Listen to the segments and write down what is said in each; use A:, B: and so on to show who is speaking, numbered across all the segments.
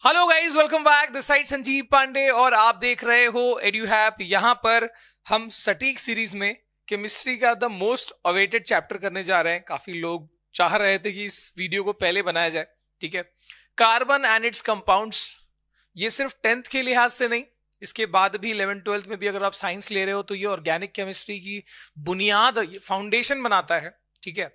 A: Hello guys, welcome back. This side Sanjeev Pandey और आप देख रहे हो एड्यूहैप। यहाँ पर हम सटीक सीरीज में केमिस्ट्री का द मोस्ट अवेटेड चैप्टर करने जा रहे हैं। काफी लोग चाह रहे थे कि इस वीडियो को पहले बनाया जाए। ठीक है, कार्बन एंड इट्स कंपाउंड्स। ये सिर्फ 10th के लिहाज से नहीं, इसके बाद भी 11th-12th में भी अगर आप साइंस ले रहे हो तो ये ऑर्गेनिक केमिस्ट्री की बुनियाद, फाउंडेशन बनाता है। ठीक है,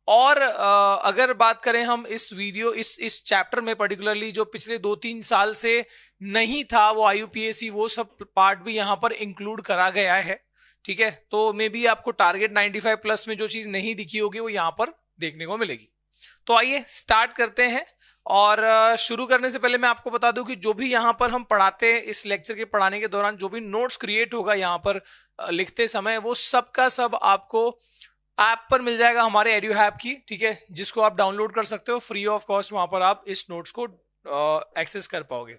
A: और अगर बात करें हम इस चैप्टर में पर्टिकुलरली जो पिछले 2-3 साल से नहीं था, वो IUPAC वो सब पार्ट भी यहाँ पर इंक्लूड करा गया है। ठीक है, तो मे बी आपको टारगेट 95 प्लस में जो चीज नहीं दिखी होगी वो यहाँ पर देखने को मिलेगी। तो आइए स्टार्ट करते हैं। और शुरू करने से पहले मैं आपको बता दूं कि जो भी यहाँ पर हम पढ़ाते हैं, इस लेक्चर के पढ़ाने के दौरान जो भी नोट्स क्रिएट होगा यहाँ पर लिखते समय, वो सब का सब आपको ऐप पर मिल जाएगा हमारे एड्यूहैप की। ठीक है, जिसको आप डाउनलोड कर सकते हो फ्री ऑफ कॉस्ट। वहां पर आप इस नोट्स को एक्सेस कर पाओगे।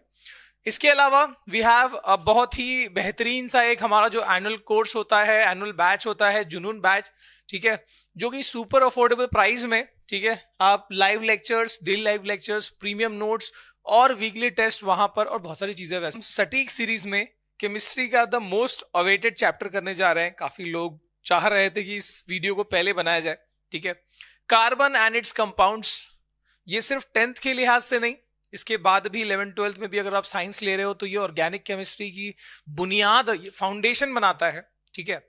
A: इसके अलावा वी हैव बहुत ही बेहतरीन सा एक हमारा जो एनुअल कोर्स होता है, एनुअल बैच होता है, जुनून बैच। ठीक है, जो कि सुपर अफोर्डेबल प्राइस में, ठीक है, आप live lectures, daily live lectures, premium notes और वीकली टेस्ट वहां पर और बहुत सारी चीजें। वैसे सटीक सीरीज में केमिस्ट्री का द मोस्ट अवेटेड चैप्टर करने जा रहे हैं। काफी लोग चाह रहे थे कि इस वीडियो को पहले बनाया जाए। ठीक है, कार्बन एंड इट्स कंपाउंड्स। ये सिर्फ 10th के लिहाज से नहीं, इसके बाद भी 11th-12th में भी अगर आप साइंस ले रहे हो तो ये ऑर्गेनिक केमिस्ट्री की बुनियाद, फाउंडेशन बनाता है। ठीक है,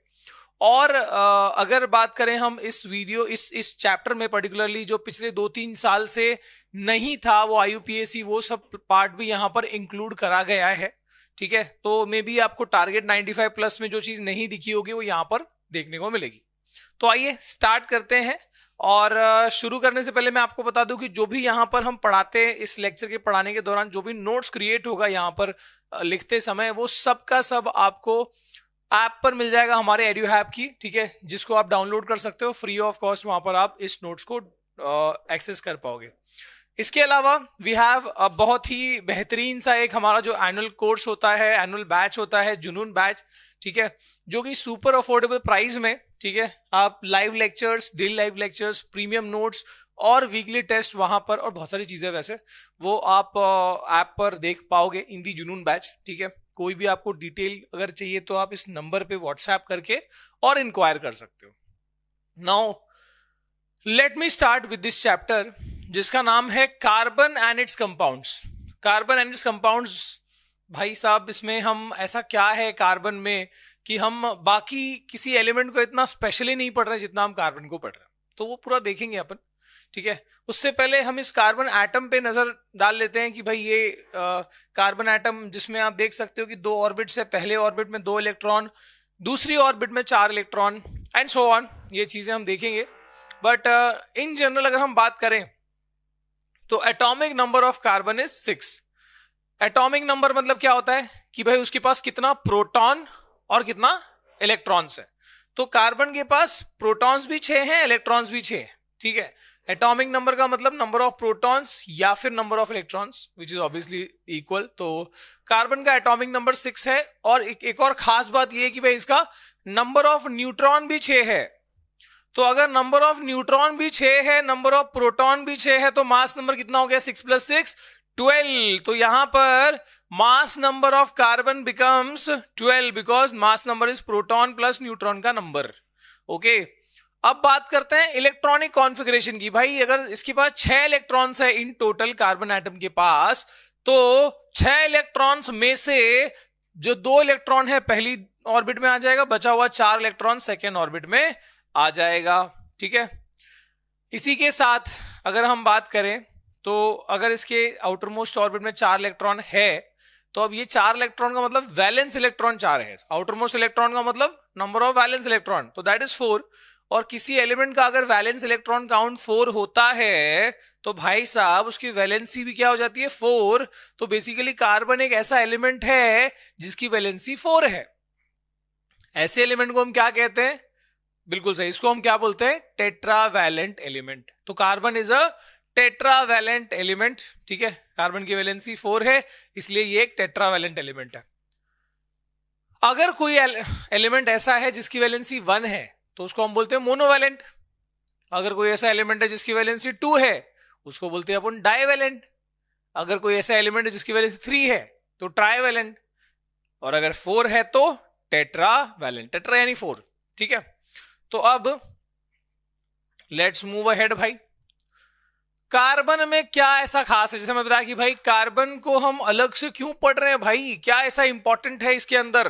A: और अगर बात करें हम इस चैप्टर में पर्टिकुलरली जो पिछले 2-3 साल से नहीं था, वो IUPAC वो सब पार्ट भी यहाँ पर इंक्लूड करा गया है। ठीक है, तो मे बी आपको टारगेट 95 प्लस में जो चीज नहीं दिखी होगी वो यहाँ पर देखने को मिलेगी। तो आइए स्टार्ट करते हैं। और शुरू करने से पहले मैं आपको बता दूं कि जो भी यहाँ पर हम पढ़ाते हैं, इस लेक्चर के पढ़ाने के दौरान जो भी नोट्स क्रिएट होगा यहाँ पर लिखते समय, वो सब का सब आपको ऐप पर मिल जाएगा हमारे एड्यूहैप की। ठीक है, जिसको आप डाउनलोड कर सकते हो फ्री ऑफ कॉस्ट। वहां पर आप इस नोट्स को एक्सेस कर पाओगे। इसके अलावा वी हैव बहुत ही बेहतरीन सा एक हमारा जो एनुअल कोर्स होता है, एनुअल बैच होता है, जुनून बैच। ठीक है, जो कि सुपर अफोर्डेबल प्राइस में, ठीक है, आप live lectures, daily live lectures, premium notes और वीकली टेस्ट वहां पर और बहुत सारी चीजें वैसे वो आप ऐप पर देख पाओगे इन दी जुनून बैच। ठीक है, कोई भी आपको डिटेल अगर चाहिए तो आप इस नंबर पे व्हाट्सएप करके और इंक्वायर कर सकते हो। Now let me start with this chapter, जिसका नाम है carbon and it's compounds. Carbon and it's compounds, भाई साहब, इसमें हम ऐसा क्या है कार्बन में कि हम बाकी किसी एलिमेंट को इतना स्पेशली नहीं पढ़ रहे जितना हम कार्बन को पढ़ रहे हैं, तो वो पूरा देखेंगे अपन। ठीक है, उससे पहले हम इस कार्बन एटम पे नजर डाल लेते हैं कि भाई ये कार्बन एटम, जिसमें आप देख सकते हो कि 2 ऑर्बिट्स है। पहले ऑर्बिट में 2 इलेक्ट्रॉन, दूसरी ऑर्बिट में 4 इलेक्ट्रॉन एंड सो ऑन। ये चीजें हम देखेंगे, बट इन जनरल अगर हम बात करें तो atomic number of carbon is 6। Atomic number मतलब क्या होता है कि भाई उसके पास कितना प्रोटॉन और कितना इलेक्ट्रॉन्स है। तो कार्बन के पास प्रोटॉन्स भी 6 हैं, इलेक्ट्रॉन्स भी 6 हैं। ठीक है, एटॉमिक नंबर का मतलब नंबर ऑफ प्रोटॉन्स या फिर number of electrons, which is obviously equal. तो कार्बन का एटॉमिक नंबर 6 है। और एक और खास बात यह है कि भाई इसका नंबर ऑफ न्यूट्रॉन भी 6 है। तो अगर नंबर ऑफ न्यूट्रॉन भी 6 है, नंबर ऑफ प्रोटॉन भी 6 है, तो मास नंबर कितना हो गया? 6 + 6 12। तो यहां पर mass number of carbon becomes 12 because mass number is proton plus neutron का नंबर। ओके, अब बात करते हैं इलेक्ट्रॉनिक कॉन्फ़िगरेशन की। भाई अगर इसके पास 6 इलेक्ट्रॉन्स है इन टोटल कार्बन एटम के पास, तो 6 इलेक्ट्रॉन्स में से जो 2 इलेक्ट्रॉन है पहली ऑर्बिट में आ जाएगा, बचा हुआ 4 इलेक्ट्रॉन सेकेंड ऑर्बिट में आ जाएगा। ठीक है, इसी के साथ अगर हम बात करें तो अगर इसके आउटर मोस्ट ऑर्बिट में 4 इलेक्ट्रॉन है, तो अब ये 4 इलेक्ट्रॉन का मतलब वैलेंस इलेक्ट्रॉन 4 है। आउटर मोस्ट इलेक्ट्रॉन का मतलब नंबर ऑफ वैलेंस इलेक्ट्रॉन, तो दैट इज 4। और किसी एलिमेंट का अगर वैलेंस इलेक्ट्रॉन काउंट 4 होता है तो भाई साहब उसकी वैलेंसी भी क्या हो जाती है? 4। तो बेसिकली कार्बन एक ऐसा एलिमेंट है जिसकी वैलेंसी 4 है। ऐसे एलिमेंट को हम क्या कहते हैं? बिल्कुल सही, इसको हम क्या बोलते हैं? Tetravalent element. तो carbon is a tetravalent element. ठीक है, कार्बन की वैलेंसी 4 है, इसलिए ये एक टेट्रावैलेंट एलिमेंट है। अगर कोई एलिमेंट ऐसा है जिसकी वैलेंसी 1 है तो उसको हम बोलते हैं मोनोवैलेंट। अगर कोई ऐसा एलिमेंट है जिसकी वैलेंसी 2 है, उसको बोलते हैं अपन डाइवैलेंट। अगर कोई ऐसा एलिमेंट है जिसकी वैल्यू 3 है तो ट्राइवेलेंट, और अगर 4 है तो टेट्रावैलेंट। टेट्रा यानी 4, ठीक है। तो अब लेट्स मूव अहेड भाई। कार्बन में क्या ऐसा खास है, जैसे मैं बताया कि भाई कार्बन को हम अलग से क्यों पढ़ रहे हैं भाई, क्या ऐसा इंपॉर्टेंट है इसके अंदर।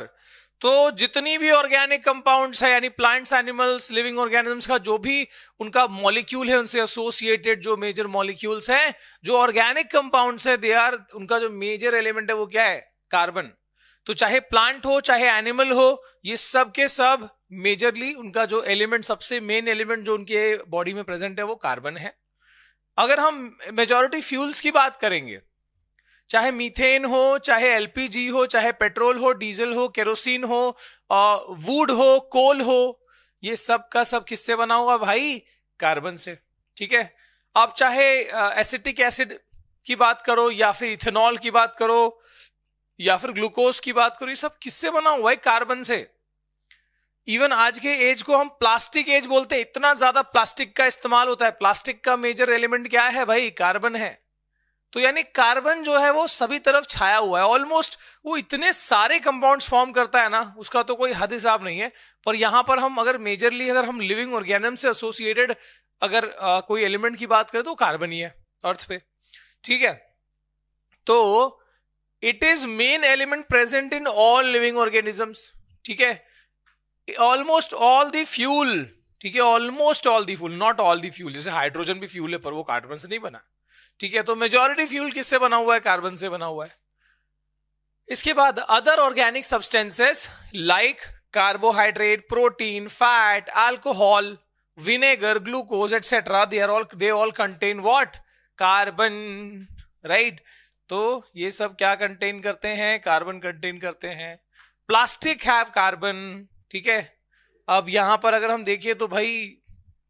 A: तो जितनी भी ऑर्गेनिक कंपाउंड्स है, यानी प्लांट्स, एनिमल्स, लिविंग ऑर्गेनिजम्स का जो भी उनका मॉलिक्यूल है, उनसे एसोसिएटेड जो मेजर मॉलिक्यूल्स हैं, जो ऑर्गेनिक कंपाउंड्स है, दे आर, उनका जो मेजर एलिमेंट है वो क्या है, कार्बन। तो चाहे प्लांट हो चाहे एनिमल हो, ये सब के सब मेजरली उनका जो एलिमेंट, सबसे मेन एलिमेंट जो उनके बॉडी में प्रेजेंट है वो कार्बन है। अगर हम मेजॉरिटी फ्यूल्स की बात करेंगे, चाहे मीथेन हो, चाहे एलपीजी हो, चाहे पेट्रोल हो, डीजल हो, केरोसिन हो, वुड हो, कोल हो, ये सब का सब किससे बना हुआ भाई, कार्बन से, ठीक है। आप चाहे एसिटिक एसिड की बात करो, या फिर इथेनॉल की बात करो, या फिर ग्लूकोज की बात करो, ये सब किससे बना हुआ है, कार्बन से। इवन आज के एज को हम प्लास्टिक एज बोलते हैं, इतना ज्यादा प्लास्टिक का इस्तेमाल होता है। प्लास्टिक का मेजर एलिमेंट क्या है भाई, कार्बन है। तो यानी कार्बन जो है वो सभी तरफ छाया हुआ है ऑलमोस्ट, वो इतने सारे कंपाउंड्स फॉर्म करता है ना, उसका तो कोई हद हिसाब नहीं है। पर यहां पर हम अगर मेजरली अगर हम लिविंग ऑर्गेनिज्म से एसोसिएटेड अगर कोई एलिमेंट की बात करें तो कार्बन ही है अर्थ पे, ठीक है। तो it is main element present in all living organisms, ठीक है। ऑलमोस्ट ऑल दी फ्यूल, ठीक है, almost all the fuel, not all the fuel, जैसे हाइड्रोजन भी फ्यूल है पर वो कार्बन से नहीं बना, ठीक है। तो मेजॉरिटी फ्यूल किससे बना हुआ है, कार्बन से बना हुआ है। इसके बाद other organic substances like carbohydrate, protein, fat, alcohol, vinegar, glucose etcetera, they all contain what, carbon, right. तो ये सब क्या कंटेन करते हैं, कार्बन कंटेन करते हैं। प्लास्टिक हैव कार्बन, ठीक है। अब यहां पर अगर हम देखिए तो भाई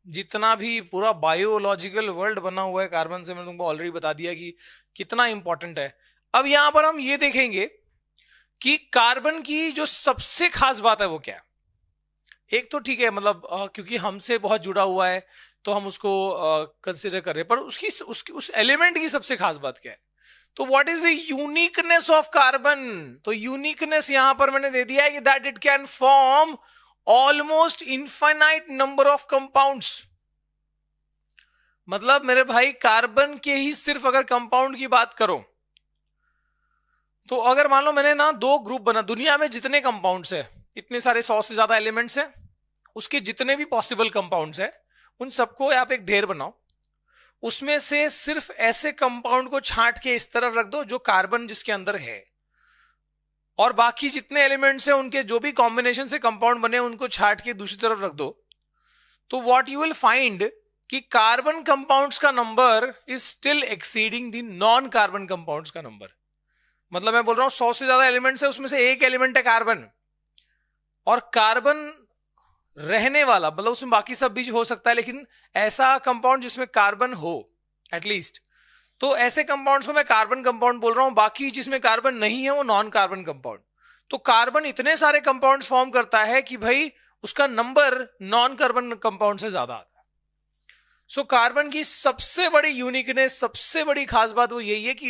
A: जितना भी पूरा बायोलॉजिकल वर्ल्ड बना हुआ है कार्बन से, मैंने तुमको ऑलरेडी बता दिया कि कितना इंपॉर्टेंट है। अब यहां पर हम ये देखेंगे कि कार्बन की जो सबसे खास बात है वो क्या है। एक तो ठीक है, मतलब क्योंकि हमसे बहुत जुड़ा हुआ है तो हम उसको कंसिडर कर रहे हैं, पर उसकी उस एलिमेंट की सबसे खास बात क्या है। तो what is the uniqueness of carbon. तो यूनिकनेस यहां पर मैंने दे दिया है कि that it can form almost infinite number of compounds. मतलब मेरे भाई कार्बन के ही सिर्फ अगर कंपाउंड की बात करो तो अगर मान लो मैंने ना 2 ग्रुप बना, दुनिया में जितने कंपाउंड्स है, इतने सारे 100 से ज्यादा एलिमेंट्स हैं, उसके जितने भी पॉसिबल कंपाउंड्स हैं उन सबको आप एक ढेर बनाओ, उसमें से सिर्फ ऐसे कंपाउंड को छांट के इस तरफ रख दो जो कार्बन जिसके अंदर है, और बाकी जितने एलिमेंट्स हैं उनके जो भी कॉम्बिनेशन से कंपाउंड बने उनको छांट के दूसरी तरफ रख दो। तो व्हाट यू विल फाइंड कि कार्बन कंपाउंड्स का number is still exceeding the non carbon compounds का नंबर। मतलब मैं बोल रहा हूं 100 से ज्यादा एलिमेंट्स है, उसमें से एक एलिमेंट है कार्बन, और कार्बन रहने वाला, मतलब उसमें बाकी सब भी हो सकता है, लेकिन ऐसा कंपाउंड जिसमें कार्बन हो एटलीस्ट, तो ऐसे कंपाउंड्स को मैं कार्बन कंपाउंड बोल रहा हूं। बाकी जिसमें कार्बन नहीं है वो नॉन कार्बन कंपाउंड। तो कार्बन इतने सारे कंपाउंड्स फॉर्म करता है कि भाई उसका नंबर नॉन कार्बन कंपाउंड से ज्यादा आता है। सो कार्बन की सबसे बड़ी यूनिकनेस, सबसे बड़ी खास बात वो यही है कि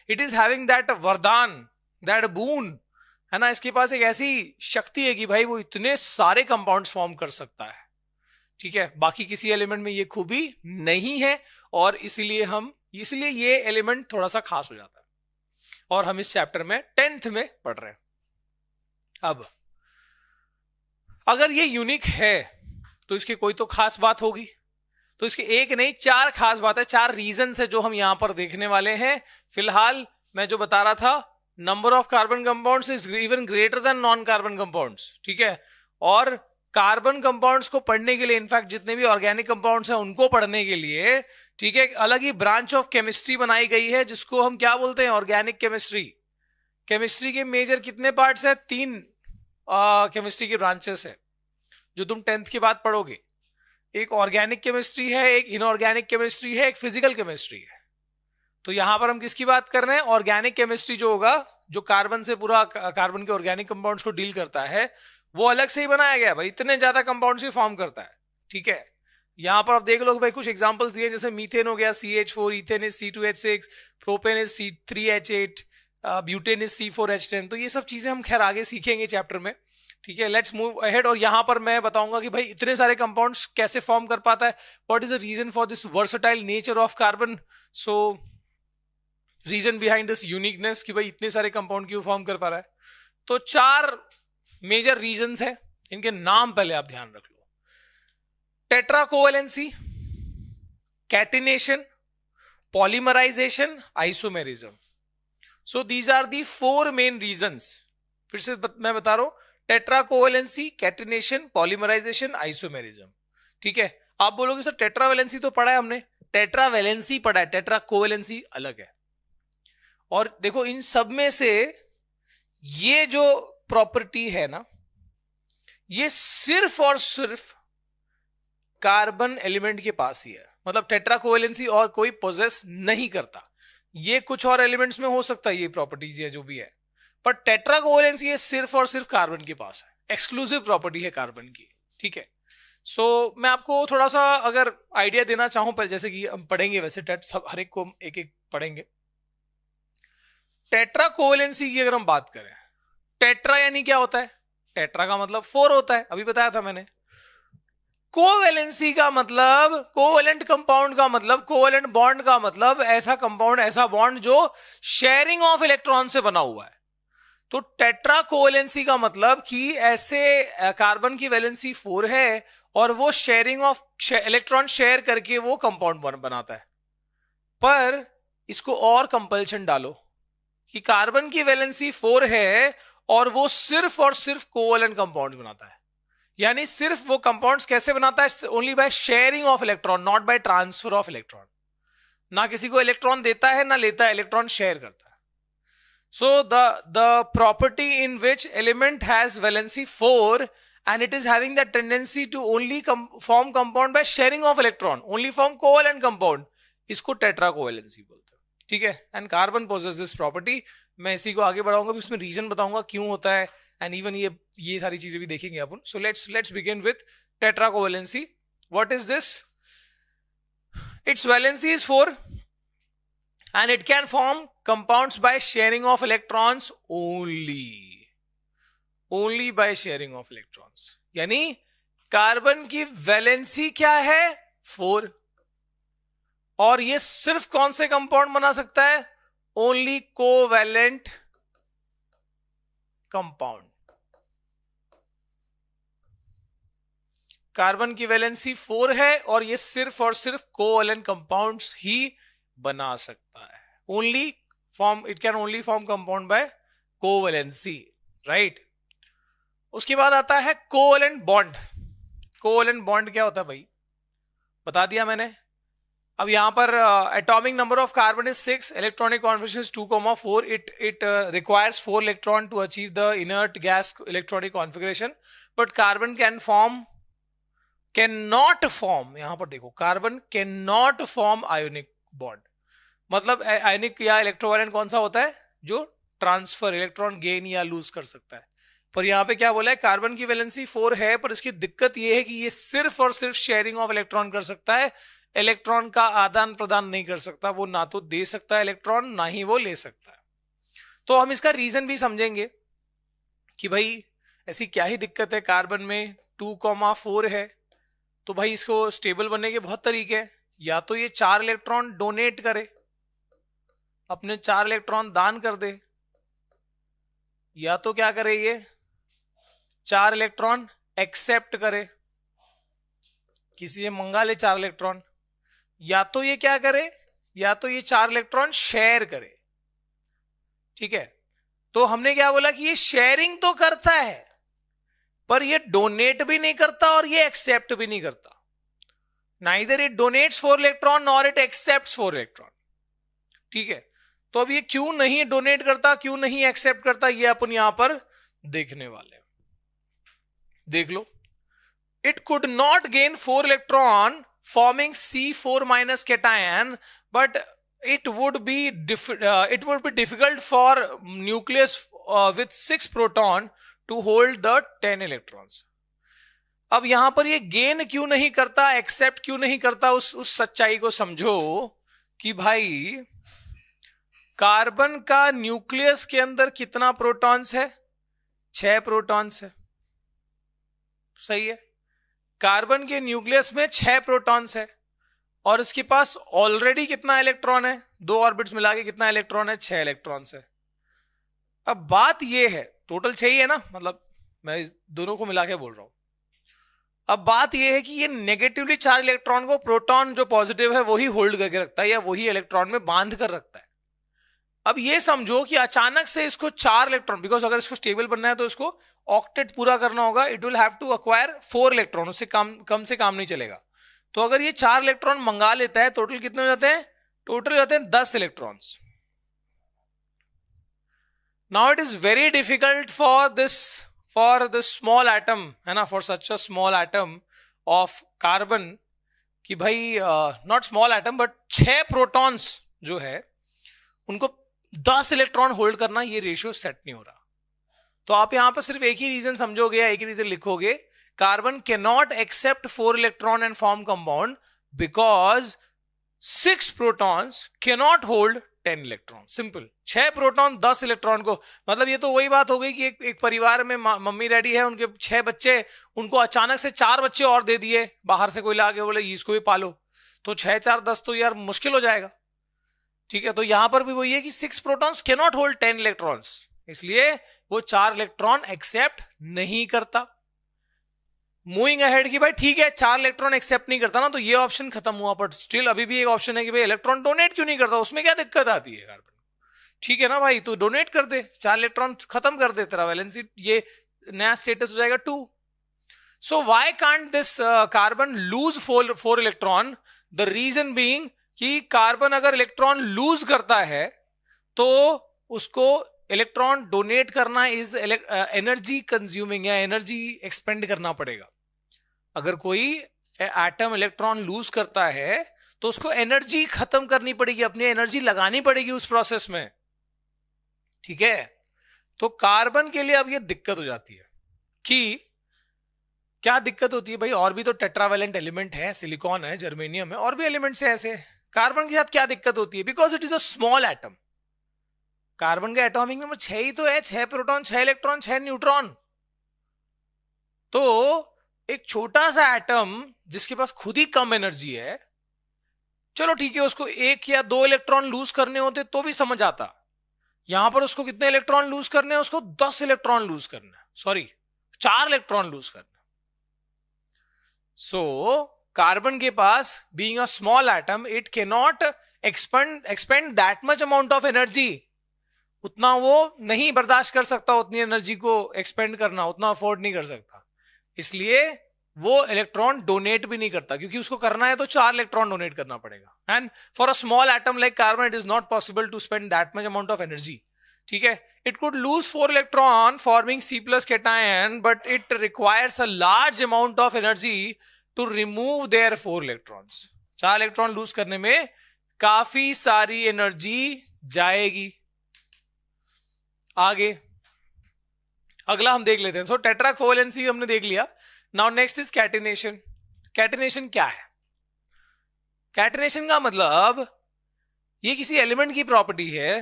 A: इट इज हैविंग दैट वरदान, दैट बून, है ना। इसके पास एक ऐसी शक्ति है कि भाई वो इतने सारे कंपाउंड्स फॉर्म कर सकता है, ठीक है। बाकी किसी एलिमेंट में ये खूबी नहीं है, और इसलिए ये एलिमेंट थोड़ा सा खास हो जाता है, और हम इस चैप्टर में 10th में पढ़ रहे हैं। अब अगर ये यूनिक है तो इसकी कोई तो खास बात होगी। तो इसकी एक नहीं 4 खास बात है, 4 रीजन है जो हम यहां पर देखने वाले हैं। फिलहाल मैं जो बता रहा था, number of carbon compounds is even greater than non carbon compounds, ठीक है। और कार्बन कंपाउंड्स को पढ़ने के लिए, इनफैक्ट जितने भी ऑर्गेनिक कंपाउंड्स हैं उनको पढ़ने के लिए, ठीक है, अलग ही ब्रांच ऑफ केमिस्ट्री बनाई गई है जिसको हम क्या बोलते हैं, ऑर्गेनिक केमिस्ट्री। केमिस्ट्री के मेजर कितने पार्ट्स है, 3 केमिस्ट्री की ब्रांचेस है जो तुम 10th के बाद पढ़ोगे। एक ऑर्गेनिक केमिस्ट्री है, एक इनऑर्गेनिक केमिस्ट्री है, एक फिजिकल केमिस्ट्री है। तो यहां पर हम किसकी बात कर रहे हैं, ऑर्गेनिक केमिस्ट्री जो होगा, जो कार्बन से पूरा कार्बन के ऑर्गेनिक कंपाउंड्स को डील करता है, वो अलग से ही बनाया गया भाई, इतने ज्यादा कंपाउंड्स ही फॉर्म करता है, ठीक है। यहां पर आप देख लो भाई, कुछ एग्जांपल्स दिए जैसे मीथेन हो गया CH4, ethane is C2H6, propane is C3H8, butane is C4H10। तो ये सब चीजें हम खैर आगे सीखेंगे चैप्टर में, ठीक है। Let's move ahead. और यहां पर मैं बताऊंगा कि भाई इतने सारे कंपाउंड्स कैसे फॉर्म कर पाता है, what is the reason for this versatile nature of carbon, so reason behind this uniqueness कि भाई इतने सारे कंपाउंड क्यों फॉर्म कर पा रहा है। तो 4 मेजर रीजंस है, इनके नाम पहले आप ध्यान रख लो। Tetra covalency, catenation, polymerisation, isomerism. So these are the 4 main reasons. फिर से मैं बता रहा हूं, tetra covalency, catenation, polymerisation, isomerism, ठीक है। आप बोलोगे सर टेट्रावेलेंसी तो पढ़ा है हमने, टेट्रावेलेंसी पढ़ा है, टेट्रा कोवेलेंसी अलग है। और देखो इन सब में से ये जो प्रॉपर्टी है ना, ये सिर्फ और सिर्फ कार्बन एलिमेंट के पास ही है। मतलब टेट्रा कोवेलेंसी और कोई पोजेस नहीं करता। ये कुछ और एलिमेंट्स में हो सकता है ये प्रॉपर्टीज है जो भी है, पर टेट्रा कोवेलेंसी ये सिर्फ और सिर्फ कार्बन के पास है, एक्सक्लूसिव प्रॉपर्टी है कार्बन की, ठीक है। सो मैं आपको थोड़ा सा अगर आइडिया देना चाहूं, पर जैसे कि हम पढ़ेंगे वैसे सब हर एक को एक एक पढ़ेंगे। टेट्रा कोवेलेंसी की अगर हम बात करें, टेट्रा यानी क्या होता है, टेट्रा का मतलब 4 होता है, अभी बताया था मैंने। कोवेलेंसी का मतलब, कोवेलेंट कंपाउंड का मतलब, कोवेलेंट बॉन्ड का मतलब ऐसा कंपाउंड, ऐसा बॉन्ड जो शेयरिंग ऑफ इलेक्ट्रॉन से बना हुआ है। तो टेट्रा कोवेलेंसी का मतलब कि ऐसे कार्बन की वैलेंसी 4 है और वो शेयरिंग ऑफ इलेक्ट्रॉन शेयर करके वो कंपाउंड बनाता है। पर इसको और कंपल्शन डालो कि कार्बन की वैलेंसी 4 है और वो सिर्फ और सिर्फ कोवेलेंट कंपाउंड बनाता है। यानी सिर्फ वो कंपाउंड्स कैसे बनाता है, only by sharing of electron, not by transfer of electron. ना किसी को इलेक्ट्रॉन देता है ना लेता है, इलेक्ट्रॉन शेयर करता है। So the property in which element has valency 4 and it is having the tendency to only form compound by sharing of electron, only form covalent compound, इसको टेट्रा कोवेलेंसी बोलते हैं, ठीक है। And carbon possess this property. मैं इसी को आगे बढ़ाऊंगा, उसमें रीजन बताऊंगा क्यों होता है, एंड इवन ये सारी चीजें भी देखेंगे अपन। So let's begin with tetra covalency. What is this? It's valency is 4 and it can form compounds by sharing of electrons only by sharing of electrons। यानी कार्बन की वैलेंसी क्या है? 4। और ये सिर्फ कौन से कंपाउंड बना सकता है? Only covalent compound. कार्बन की वैलेंसी 4 है और ये सिर्फ और सिर्फ कोवैलेंट कंपाउंड्स ही बना सकता है। It can only form compound bye covalency, right. उसके बाद आता है कोवैलेंट बॉन्ड। कोवैलेंट बॉन्ड क्या होता है भाई? बता दिया मैंने। अब यहां पर atomic number of carbon is 6, electronic configuration 2,4। It requires 4 electron to achieve the inert gas electronic configuration, but carbon can not form, यहां पर देखो, carbon can not form ionic bond. मतलब आयोनिक या इलेक्ट्रोवायलेंट कौन सा होता है? जो ट्रांसफर, इलेक्ट्रॉन गेन या लूज कर सकता है। पर यहां पे क्या बोला है? कार्बन की वैलेंसी 4 है, पर इसकी दिक्कत यह है कि ये सिर्फ और सिर्फ शेयरिंग ऑफ इलेक्ट्रॉन कर सकता है, इलेक्ट्रॉन का आदान प्रदान नहीं कर सकता। वो ना तो दे सकता है इलेक्ट्रॉन, ना ही वो ले सकता है। तो हम इसका रीजन भी समझेंगे कि भाई ऐसी क्या ही दिक्कत है कार्बन में। 2,4 है तो भाई इसको स्टेबल बनने के बहुत तरीके हैं। या तो ये 4 इलेक्ट्रॉन डोनेट करे, अपने 4 इलेक्ट्रॉन दान कर दे, या तो क्या करे, ये 4 इलेक्ट्रॉन एक्सेप्ट करे, किसी से मंगा ले 4 इलेक्ट्रॉन, या तो ये क्या करे, या तो ये 4 इलेक्ट्रॉन शेयर करे, ठीक है। तो हमने क्या बोला कि ये शेयरिंग तो करता है, पर ये डोनेट भी नहीं करता और ये एक्सेप्ट भी नहीं करता। Neither it donates 4 electron nor it accepts 4 electron, ठीक है। तो अब ये क्यों नहीं डोनेट करता, क्यों नहीं एक्सेप्ट करता, ये अपन यहां पर देखने वाले हैं। देख लो, it could not gain 4 electron forming C4 minus cation, but it would be difficult for nucleus with 6 proton to hold the 10 electrons। अब यहां पर ये गेन क्यों नहीं करता, एक्सेप्ट क्यों नहीं करता, उस सच्चाई को समझो कि भाई कार्बन का न्यूक्लियस के अंदर कितना प्रोटॉन्स है, 6 प्रोटॉन्स है, सही है। कार्बन के न्यूक्लियस में 6 प्रोटॉन्स है और इसके पास ऑलरेडी कितना इलेक्ट्रॉन है, 2 ऑर्बिट्स मिला के कितना इलेक्ट्रॉन है, 6 इलेक्ट्रॉन्स है। अब बात ये है, टोटल 6 ही है ना, मतलब मैं दोनों को मिला के बोल रहा हूं। अब बात यह है कि ये नेगेटिवली चार्ज इलेक्ट्रॉन को प्रोटॉन जो पॉजिटिव है वही होल्ड करके रखता है या वही इलेक्ट्रॉन में बांध कर रखता है। अब ये समझो कि अचानक से इसको 4 इलेक्ट्रॉन, बिकॉज अगर इसको स्टेबल बनना है तो इसको ऑक्टेट पूरा करना होगा, it will have to acquire 4 electron, उससे कम से काम नहीं चलेगा। तो अगर ये 4 इलेक्ट्रॉन मंगा लेता है, टोटल कितने हो जाते हैं, टोटल हो जाते हैं 10 electrons. Now it is very difficult for this small atom, है ना, for such a small atom of carbon कि भाई not small atom but 6 protons जो है उनको 10 इलेक्ट्रॉन होल्ड करना, ये रेशियो सेट नहीं हो रहा। तो आप यहां पर सिर्फ एक ही रीजन समझोगे या एक ही रीजन लिखोगे, carbon can not accept 4 electron and form compound because 6 protons can not hold 10 electron. Simple, 6 proton 10 electron को, मतलब ये तो वही बात हो गई कि एक परिवार में मम्मी डैडी है, उनके 6 बच्चे, उनको अचानक से 4 बच्चे और दे दिए, बाहर से कोई ला के बोले इसको भी पालो, तो 6 4 10 तो यार मुश्किल हो जाएगा। ठीक है, तो यहां पर भी वही है कि 6 protons can not hold 10 electrons, इसलिए वो 4 इलेक्ट्रॉन एक्सेप्ट नहीं करता। मूविंग अहेड की भाई ठीक है, 4 इलेक्ट्रॉन एक्सेप्ट नहीं करता ना, तो ये ऑप्शन खत्म हुआ, बट स्टिल अभी भी एक ऑप्शन है कि भाई इलेक्ट्रॉन डोनेट क्यों नहीं करता, उसमें क्या दिक्कत आती है कार्बन। ठीक है ना भाई, तो डोनेट कर दे, 4 इलेक्ट्रॉन खत्म कर दे, तेरा वैलेंसी ये नया स्टेटस हो जाएगा 2। So why can't this carbon lose 4 electron, the reason being कि कार्बन अगर इलेक्ट्रॉन लूज करता है तो उसको इलेक्ट्रॉन डोनेट करना इज एनर्जी कंज्यूमिंग या एनर्जी एक्सपेंड करना पड़ेगा। अगर कोई एटम इलेक्ट्रॉन लूज करता है तो उसको एनर्जी खत्म करनी पड़ेगी, अपनी एनर्जी लगानी पड़ेगी उस प्रोसेस में। ठीक है, तो कार्बन के लिए अब ये दिक्कत हो जाती है कि क्या दिक्कत होती है भाई, और भी तो टेट्रावैलेंट एलिमेंट है, सिलिकॉन है, जर्मेनियम है, और भी एलिमेंट्स है ऐसे, कार्बन के साथ क्या दिक्कत होती है, because it is a small atom. Carbon का एटॉमिक नंबर 6 ही तो है, 6 प्रोटॉन 6 इलेक्ट्रॉन 6 न्यूट्रॉन। तो एक छोटा सा एटम जिसके पास खुद ही कम एनर्जी है, चलो ठीक है, उसको 1 या 2 इलेक्ट्रॉन लूज करने होते तो भी समझ आता, यहां पर उसको कितने इलेक्ट्रॉन लूज करने हैं, उसको 10 इलेक्ट्रॉन लूज करना है, सॉरी 4 इलेक्ट्रॉन लूज करना। सो कार्बन के पास being a small atom it can not expend that much amount of energy, उतना वो नहीं बर्दाश्त कर सकता, उतनी एनर्जी को एक्सपेंड करना उतना अफोर्ड नहीं कर सकता, इसलिए वो इलेक्ट्रॉन डोनेट भी नहीं करता, क्योंकि उसको करना है तो 4 इलेक्ट्रॉन डोनेट करना पड़ेगा। And for a small atom like carbon it is not possible to spend that much amount of energy. ठीक है, it could lose 4 electron forming C+ cation, but it requires a large amount of energy to remove their 4 electrons. 4 electron lose करने में काफी सारी energy जाएगी। आगे अगला हम देख लेते हैं। सो टेट्रा कोवेलेंसी हमने देख लिया। Now next is catenation. Catenation क्या है? कैटिनेशन का मतलब ये किसी एलिमेंट की प्रॉपर्टी है,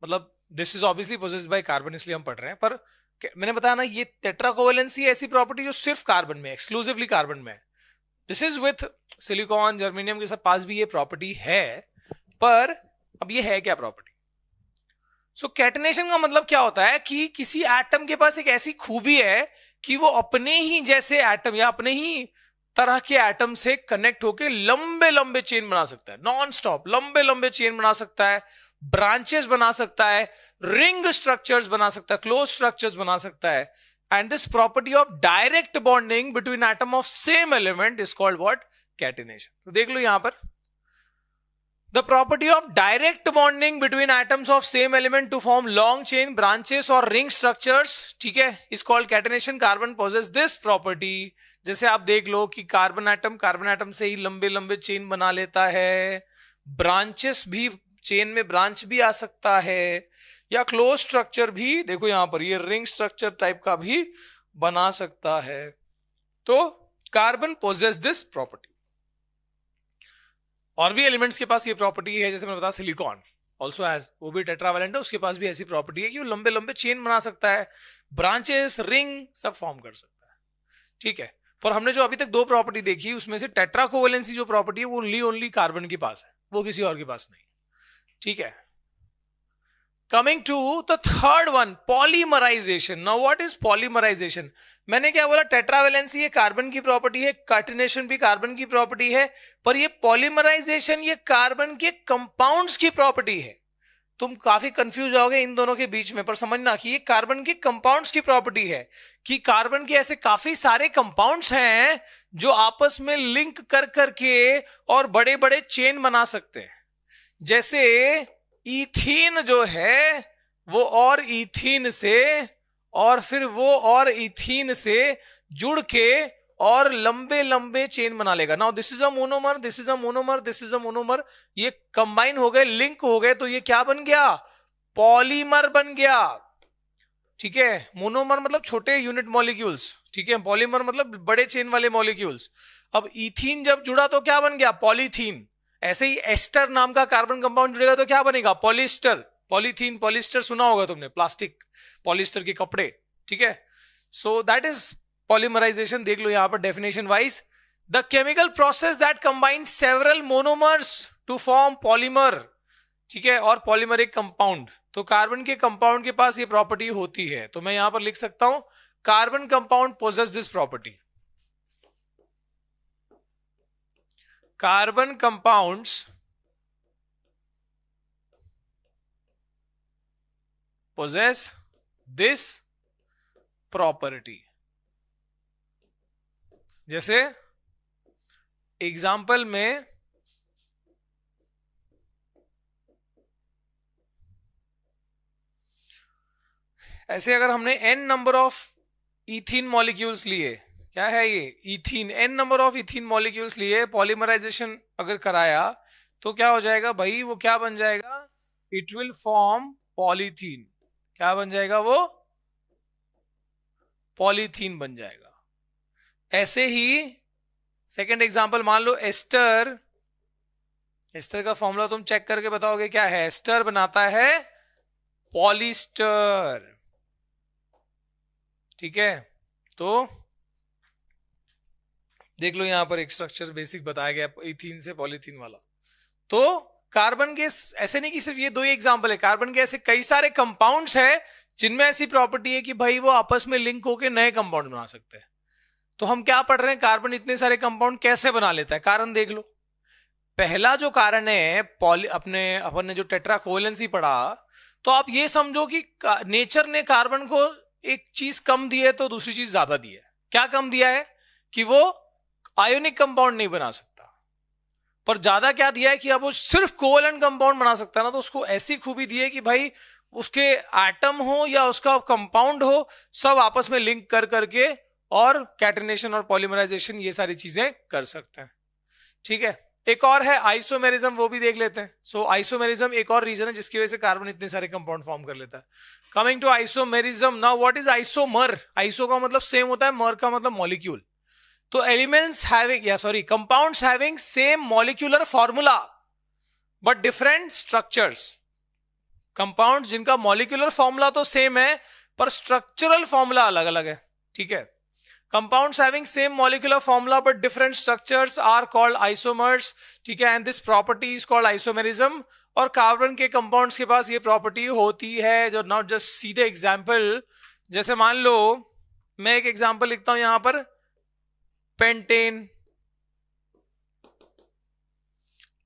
A: मतलब this is obviously possessed by carbon, इसलिए हम पढ़ रहे हैं, पर मैंने बताया ना ये टेट्रा कोवेलेंसी ऐसी प्रॉपर्टी जो सिर्फ कार्बन में, एक्सक्लूसिवली कार्बन में। This is with silicon, germanium के पास भी ये प्रॉपर्टी है, पर अब ये है क्या प्रॉपर्टी? सो कैटिनेशन का मतलब क्या होता है कि किसी एटम के पास एक ऐसी खूबी है कि वो अपने ही जैसे एटम या अपने ही तरह के एटम से कनेक्ट होकर लंबे लंबे चेन बना सकता है, नॉन स्टॉप लंबे लंबे चेन बना सकता है, ब्रांचेस बना सकता है, रिंग स्ट्रक्चर्स बना सकता है, क्लोज स्ट्रक्चर्स बना सकता है। And this property of direct bonding between atom of same element is called what? Catenation. तो देख लो यहां पर, the property of direct bonding between atoms of same element to form long chain branches or ring structures, ठीक है, is called catenation. Carbon possess this property. जैसे आप देख लो कि कार्बन एटम से ही लंबे लंबे चेन बना लेता है, ब्रांचेस भी, चेन में ब्रांच भी आ सकता है, या क्लोज स्ट्रक्चर भी, देखो यहां पर ये रिंग स्ट्रक्चर टाइप का भी बना सकता है। तो कार्बन पोजेस दिस प्रॉपर्टी। और भी एलिमेंट्स के पास ये प्रॉपर्टी है, जैसे मैंने बताया सिलिकॉन ऑल्सो हैज, वो भी टेट्रावैलेंट है, उसके पास भी ऐसी प्रॉपर्टी है कि वो लंबे लंबे चेन बना सकता है, ब्रांचेस, रिंग सब फॉर्म कर सकता है। ठीक है, पर हमने जो अभी तक दो प्रॉपर्टी देखी उसमें से टेट्रा कोवेलेंसी जो प्रॉपर्टी है वो ओनली कार्बन के पास है, वो किसी और के पास नहीं। ठीक है, coming to the third one, polymerisation. Now what is polymerisation? मैंने क्या बोला, टेट्रावैलेंसी ये कार्बन की प्रॉपर्टी है, कार्टिनेशन भी कार्बन की प्रॉपर्टी है, पर ये पॉलीमराइजेशन ये कार्बन के कंपाउंड्स की प्रॉपर्टी है। तुम काफी कंफ्यूज जाओगे इन दोनों के बीच में, पर समझना कि ये कार्बन के कंपाउंड्स की प्रॉपर्टी है, कि कार्बन के ऐसे काफी सारे कंपाउंड्स हैं जो आपस में लिंक कर करके और बड़े बड़े चेन बना सकते हैं। जैसे इथीन जो है वो और इथीन से और फिर वो और इथीन से जुड़ के और लंबे लंबे चेन बना लेगा। Now this is a monomer, this is a monomer, this is a monomer, ये कंबाइन हो गए, लिंक हो गए, तो ये क्या बन गया? पॉलीमर बन गया। ठीक है, मोनोमर मतलब छोटे यूनिट मॉलिक्यूल्स, ठीक है, पॉलीमर मतलब बड़े चेन वाले मॉलिक्यूल्स। अब इथीन जब जुड़ा तो क्या बन गया? पॉलीथीन। ऐसे ही एस्टर नाम का कार्बन कंपाउंड जुड़ेगा तो क्या बनेगा? पॉलिस्टर। पॉलीथीन, पॉलिस्टर सुना होगा तुमने, प्लास्टिक पॉलिस्टर के कपड़े। ठीक है, सो दैट इज पॉलीमराइजेशन। देख लो यहां पर definition wise, the chemical process that combine several monomers to form polymer. ठीक है, और पॉलीमर एक कंपाउंड, तो कार्बन के कंपाउंड के पास ये प्रॉपर्टी होती है, तो मैं यहां पर लिख सकता हूं carbon compound possess this property. Carbon compounds possess this property। जैसे एग्जाम्पल में ऐसे अगर हमने n number of ethene molecules लिए, क्या है ये? Ethene, n number of ethene molecules लिए, पॉलीमराइजेशन अगर कराया तो क्या हो जाएगा भाई? वो क्या बन जाएगा? It will form polythene. क्या बन जाएगा? वो पॉलीथीन बन जाएगा। ऐसे ही सेकंड एग्जांपल मान लो एस्टर। एस्टर का फॉर्मूला तुम चेक करके बताओगे क्या है? एस्टर बनाता है पॉलिस्टर। ठीक है, तो देख लो यहां पर एक स्ट्रक्चर बेसिक बताया गया इथीन से पॉलीथीन वाला। तो कार्बन के ऐसे नहीं कि सिर्फ ये दो ही एग्जांपल है, कार्बन के ऐसे कई सारे कंपाउंड्स है जिनमें ऐसी प्रॉपर्टी है कि भाई वो आपस में लिंक होकर नए कंपाउंड बना सकते हैं। तो हम क्या पढ़ रहे हैं? कार्बन इतने सारे कंपाउंड कैसे बना लेता है? कारण देख लो। पहला जो कारण है अपन ने जो टेट्रा कोवेलेंसी पढ़ा, तो आप ये समझो कि नेचर ने कार्बन को एक चीज कम दी है तो दूसरी चीज ज्यादा दी है। क्या कम दिया है? कि वो आयोनिक कंपाउंड नहीं बना सकता, पर ज्यादा क्या दिया है कि अब वो सिर्फ कोवेलेंट कंपाउंड बना सकता है ना। तो उसको ऐसी खूबी दी है कि भाई उसके एटम हो या उसका कंपाउंड हो, सब आपस में लिंक कर करके और कैटिनेशन और पॉलीमराइजेशन ये सारी चीजें कर सकते हैं। ठीक है, एक और है आइसोमेरिज्म, वो भी देख लेते हैं। सो आइसोमेरिज्म एक और रीजन है जिसकी वजह से कार्बन इतने सारे कंपाउंड फॉर्म कर लेता है। Coming to isomerism, now what is isomer? Iso का मतलब सेम होता है, मर का मतलब मॉलिक्यूल। तो elements having compounds having same molecular formula but different structures. Compound जिनका मॉलिक्यूलर फॉर्मूला तो सेम है पर स्ट्रक्चरल फॉर्मूला अलग अलग है। ठीक है, compounds having same molecular formula but different structures are called isomers। ठीक है, and this property is called isomerism। और कार्बन के कंपाउंड्स के पास ये प्रॉपर्टी होती है, जो नॉट जस्ट सीधे एग्जाम्पल, जैसे मान लो मैं एक एग्जाम्पल लिखता हूं यहां पर, पेंटेन।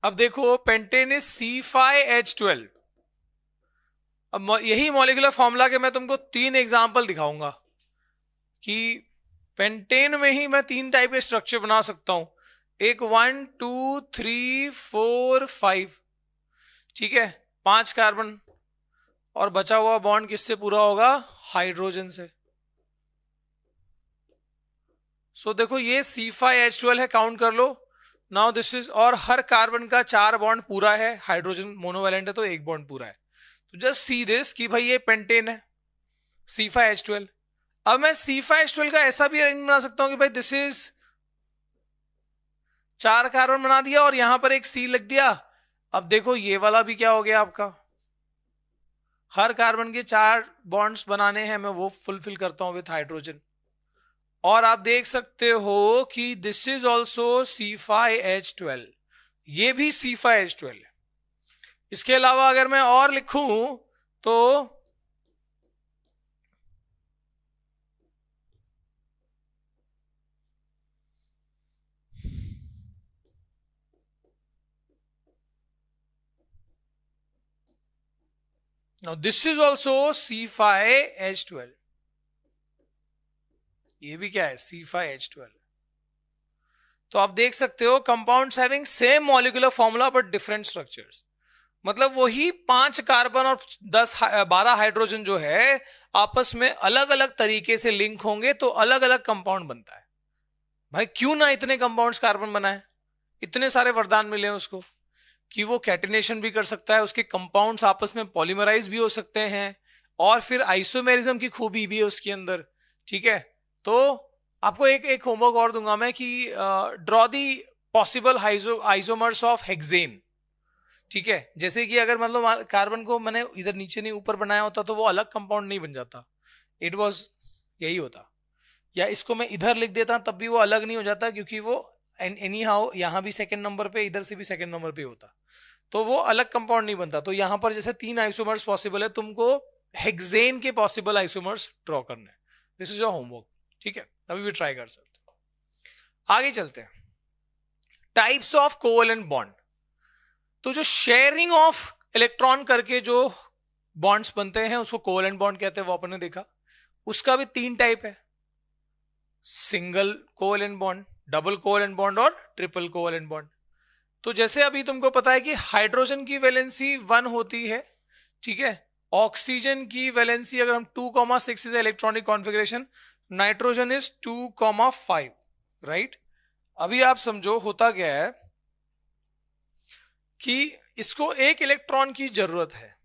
A: अब देखो पेंटेन इज C5H12। अब यही मॉलिक्यूलर फॉर्मूला के मैं तुमको 3 एग्जाम्पल दिखाऊंगा कि पेंटेन में ही मैं 3 टाइप के स्ट्रक्चर बना सकता हूं। एक 1 2 3 4 5। ठीक है, 5 कार्बन और बचा हुआ बॉन्ड किससे पूरा होगा? हाइड्रोजन से। सो देखो ये C5H12 है, काउंट कर लो। नाउ दिस इज, और हर कार्बन का 4 बॉन्ड पूरा है, हाइड्रोजन मोनोवैलेंट है तो 1 बॉन्ड पूरा है। तो जस्ट सी दिस कि भाई ये पेंटेन है C5H12। अब मैं C5H12 का ऐसा भी अरेंजमेंट बना सकता हूं कि भाई दिस इज 4 कार्बन बना दिया और यहां पर एक C लग दिया। अब देखो ये वाला भी क्या हो गया आपका, हर कार्बन के 4 बॉन्ड्स बनाने हैं, मैं वो फुलफिल करता हूं विथ हाइड्रोजन। और आप देख सकते हो कि दिस इज ऑल्सो C5H12, ये भी C5H12 है। इसके अलावा अगर मैं और लिखूं तो now this is also C5H12, ये भी क्या है C5H12। तो आप देख सकते हो compounds having same molecular formula but different structures, मतलब वही 5 कार्बन और 12 हाइड्रोजन जो है आपस में अलग अलग तरीके से लिंक होंगे तो अलग अलग कंपाउंड बनता है। भाई क्यों ना इतने कंपाउंड्स कार्बन बनाए, इतने सारे वरदान मिले हैं उसको कि वो कैटिनेशन भी कर सकता है, उसके कंपाउंड्स आपस में पॉलीमराइज भी हो सकते हैं, और फिर आइसोमेरिज्म की खूबी भी है उसके अंदर। ठीक है, तो आपको एक होमवर्क और दूंगा मैं कि draw the possible isomers of hexane. ठीक है, जैसे कि अगर मतलब कार्बन को मैंने इधर नीचे नहीं ऊपर बनाया होता तो वो अलग कंपाउंड नहीं बन जाता, इट वाज यही होता। या इसको मैं इधर लिख देता तब भी वो अलग नहीं हो जाता, क्योंकि वो एनी हाउ यहां भी सेकंड नंबर पे, इधर से भी सेकंड नंबर पे होता, तो वो अलग कंपाउंड नहीं बनता। तो यहां पर जैसे 3 आइसोमर्स पॉसिबल है, तुमको हेक्सेन के पॉसिबल आइसोमर्स ड्रॉ करने हैं। This is your homework. ठीक है, अभी भी ट्राई कर सकते हो। आगे चलते हैं, टाइप्स ऑफ कोवेलेंट बॉन्ड। तो जो शेयरिंग ऑफ इलेक्ट्रॉन करके जो बॉन्ड्स बनते हैं उसको कोवेलेंट बॉन्ड कहते हैं, वो अपन ने देखा। उसका भी 3 टाइप है, single covalent bond, double covalent bond और ट्रिपल कोवेलेंट बॉन्ड। तो जैसे अभी तुमको पता है कि हाइड्रोजन की वैलेंसी 1 होती है, ठीक है, ऑक्सीजन की वैलेंसी अगर हम 2,6 is electronic configuration, nitrogen is 2,5, right. अभी आप समझो होता क्या है कि इसको एक इलेक्ट्रॉन की जरूरत है,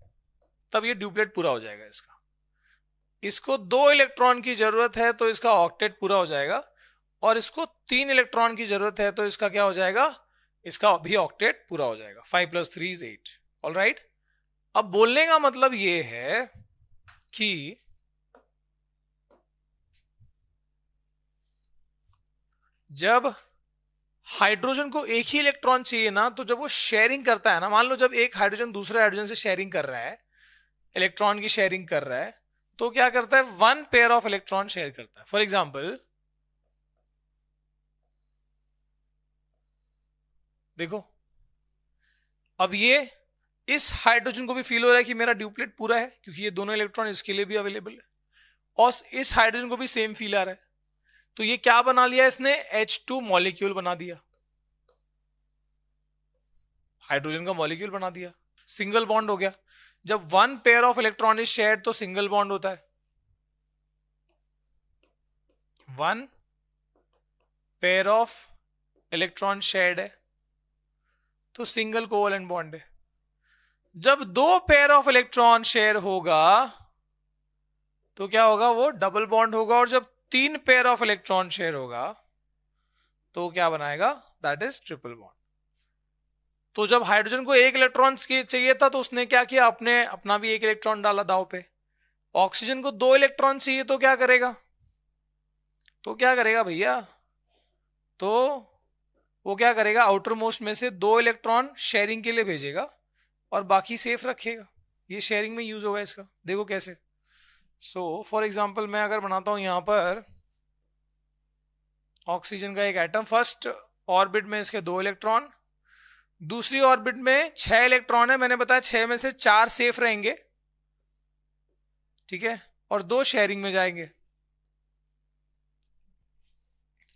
A: तब ये ड्यूप्लेट पूरा हो जाएगा इसका। इसको 2 इलेक्ट्रॉन की जरूरत है तो इसका ऑक्टेट पूरा हो जाएगा, और इसको 3 इलेक्ट्रॉन की जरूरत है तो इसका क्या हो जाएगा, इसका भी ऑक्टेट पूरा हो जाएगा। 5 + 3 = 8। ऑल राइट, अब बोलने का मतलब ये है कि जब हाइड्रोजन को एक ही इलेक्ट्रॉन चाहिए ना, तो जब वो शेयरिंग करता है ना, मान लो जब एक हाइड्रोजन दूसरे हाइड्रोजन से शेयरिंग कर रहा है, इलेक्ट्रॉन की शेयरिंग कर रहा है, तो क्या करता है, 1 पेयर ऑफ इलेक्ट्रॉन शेयर करता है। फॉर एग्जाम्पल देखो, अब ये इस हाइड्रोजन को भी फील हो रहा है कि मेरा ड्यूप्लेट पूरा है, क्योंकि ये दोनों इलेक्ट्रॉन इसके लिए भी अवेलेबल है, और इस हाइड्रोजन को भी सेम फील आ रहा है। तो ये क्या बना लिया इसने, H2 मॉलिक्यूल बना दिया, हाइड्रोजन का मॉलिक्यूल बना दिया, सिंगल बॉन्ड हो गया। जब 1 pair of electron is shared तो सिंगल बॉन्ड होता है, 1 पेयर ऑफ इलेक्ट्रॉन शेयर्ड है तो सिंगल कोवेलेंट बॉन्ड है। जब 2 पेयर ऑफ इलेक्ट्रॉन शेयर होगा तो क्या होगा, वो डबल बॉन्ड होगा, और जब 3 पेयर ऑफ इलेक्ट्रॉन शेयर होगा तो क्या बनाएगा, दैट इज ट्रिपल बॉन्ड। तो जब हाइड्रोजन को 1 इलेक्ट्रॉन चाहिए था तो उसने क्या किया, अपना भी 1 इलेक्ट्रॉन डाला दाव पे। ऑक्सीजन को 2 इलेक्ट्रॉन चाहिए तो क्या करेगा, भैया, तो वो क्या करेगा, आउटर मोस्ट में से 2 इलेक्ट्रॉन शेयरिंग के लिए भेजेगा और बाकी सेफ रखेगा। ये शेयरिंग में यूज होगा इसका, देखो कैसे। सो फॉर एग्जाम्पल मैं अगर बनाता हूं यहां पर ऑक्सीजन का एक एटम, फर्स्ट ऑर्बिट में इसके 2 इलेक्ट्रॉन, दूसरी ऑर्बिट में 6 इलेक्ट्रॉन है, मैंने बताया 6 में से 4 सेफ रहेंगे, ठीक है, और 2 शेयरिंग में जाएंगे।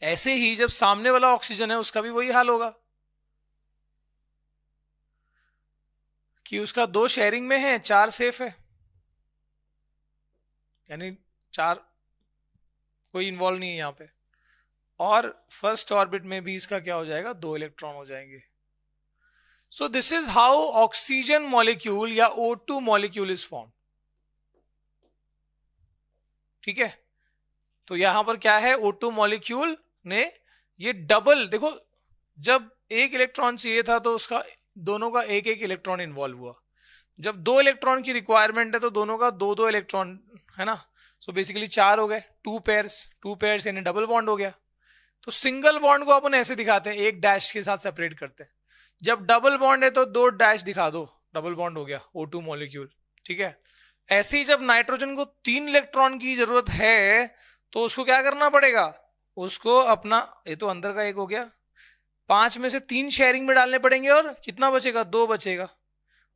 A: ऐसे ही जब सामने वाला ऑक्सीजन है उसका भी वही हाल होगा कि उसका 2 शेयरिंग में है, 4 सेफ है, यानी 4 कोई इन्वॉल्व नहीं है यहां पे, और फर्स्ट ऑर्बिट में भी इसका क्या हो जाएगा, 2 इलेक्ट्रॉन हो जाएंगे। So this is how oxygen molecule या O2 मॉलिक्यूल इज फॉर्म। ठीक है, तो यहां पर क्या है, O2 मॉलिक्यूल ने ये डबल, देखो जब एक इलेक्ट्रॉन चाहिए था तो उसका दोनों का एक एक इलेक्ट्रॉन इन्वॉल्व हुआ, जब 2 इलेक्ट्रॉन की रिक्वायरमेंट है तो दोनों का 2 इलेक्ट्रॉन है ना, सो बेसिकली 4 हो गए, 2 पेयर्स यानी डबल बॉन्ड हो गया। तो सिंगल बॉन्ड को अपन ऐसे दिखाते हैं, एक डैश के साथ सेपरेट करते हैं, जब डबल बॉन्ड है तो 2 डैश दिखा दो, डबल बॉन्ड हो गया O2 मॉलिक्यूल, ठीक है। ऐसे ही जब नाइट्रोजन को 3 इलेक्ट्रॉन की जरूरत है तो उसको क्या करना पड़ेगा, उसको अपना, ये तो अंदर का एक हो गया, 5 में से 3 शेयरिंग में डालने पड़ेंगे और कितना बचेगा, 2 बचेगा,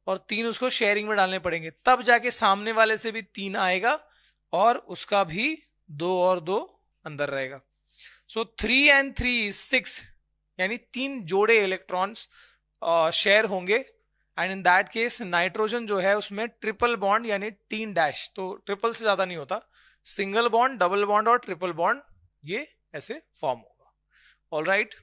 A: और 3 उसको शेयरिंग में डालने पड़ेंगे, तब जाके सामने वाले से भी 3 आएगा और उसका भी 2 और 2 अंदर रहेगा। सो 3 and 3 is 6, यानी 3 जोड़े इलेक्ट्रॉन्स शेयर होंगे। And in that case nitrogen जो है उसमें ट्रिपल बॉन्ड यानी 3 डैश, तो ट्रिपल से ज्यादा नहीं होता, सिंगल बॉन्ड, डबल बॉन्ड और ट्रिपल बॉन्ड ये ऐसे फॉर्म होगा। ऑलराइट,